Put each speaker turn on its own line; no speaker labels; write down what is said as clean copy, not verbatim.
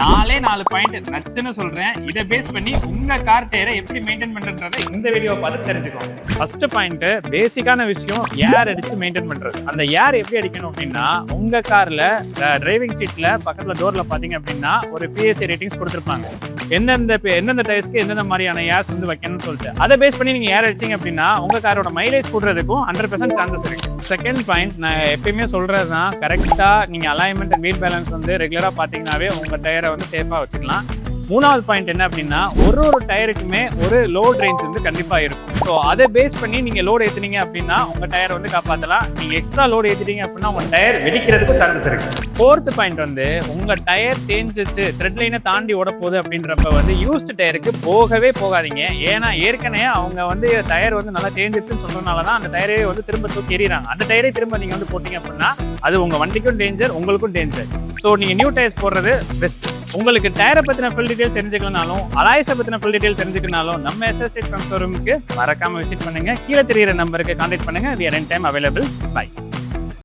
4 point நச்சுன்னு சொல்றேன். இதை பேஸ் பண்ணி உங்க கார் டயரை எப்படி மெயின்டைன் பண்றதை இந்த வீடியோ பார்த்து தெரிஞ்சுக்கோங்க. ஃபர்ஸ்ட் பாயிண்ட் பேசிக்கான விஷயம் ஏர் அடிச்சு மெயின்டைன் பண்றது. அந்த ஏர் எப்படி அடிக்கணும் அப்படின்னா, உங்க கார்ல டிரைவிங் சீட்ல பக்கத்துல டோர்ல பாத்தீங்க அப்படின்னா ஒரு பிஎஸ்சி ரேட்டிங்ஸ் கொடுத்துருப்பாங்க. எந்தெந்த டயர்ஸ்க்கு எந்தெந்த மாதிரியான ஏர்ஸ் வந்து வைக்கணும்னு சொல்லிட்டு அதை பேஸ் பண்ணி நீங்க ஏர் அடிச்சிங்க அப்படின்னா உங்க காரோட மைலேஜ் கூடுறதுக்கும் 100% சான்சஸ் இருக்கு. செகண்ட் பாயிண்ட், நான் எப்பயுமே சொல்றதுதான், கரெக்டா நீங்க அலைன்மெண்ட் அண்ட் வீல் பேலன்ஸ் வந்து ரெகுலரா பாத்தீங்கன்னாவே உங்க டயரை வந்து சேஃபா வச்சுக்கலாம். மூணாவது பாயிண்ட் என்ன அப்படின்னா, ஒரு டயருக்குமே ஒரு லோட் ரேஞ்ச் வந்து கண்டிப்பா இருக்கும். ஸோ அதை பேஸ் பண்ணி நீங்க லோடு ஏத்துனீங்க அப்படின்னா உங்க டயரை வந்து காப்பாற்றலாம். நீங்க எக்ஸ்ட்ரா லோடு ஏத்திட்டீங்க அப்படின்னா உங்க டயர் வெடிக்கிறதுக்கும் சான்சஸ் இருக்கு. ஃபோர்த் பாயிண்ட் வந்து, உங்க டயர் தேஞ்சிச்சு த்ரெட் லைனை தாண்டி ஓட போகுது அப்படின்றப்ப வந்து யூஸ்டு டயருக்கு போகவே போகாதீங்க. ஏன்னா ஏற்கனவே அவங்க வந்து டயர் வந்து நல்லா தேஞ்சிச்சுன்னு சொல்றதுனால தான் அந்த டயரே வந்து திரும்ப தூக்கி எறிகிறாங்க. அந்த டயரே திரும்ப நீங்க வந்து போட்டீங்க அப்படின்னா அது உங்க வண்டிக்கும் டேஞ்சர், உங்களுக்கும் டேஞ்சர். ஸோ நீங்க நியூ டயர்ஸ் போடுறது பெஸ்ட். உங்களுக்கு டயரை பத்தின ஃபுல் டீடைல்ஸ் தெரிஞ்சுக்கலனாலும் அலாய்ஸை பத்தின ஃபுல் டீடைல்ஸ் தெரிஞ்சுக்கனாலும் நம்ம எஸ்எஸ்டேட் ஷோரூமுக்கு மறக்காம விசிட் பண்ணுங்க. கீழே தெரியிற நம்பருக்கு கான்டாக்ட் பண்ணுங்க. We are anytime available. Bye.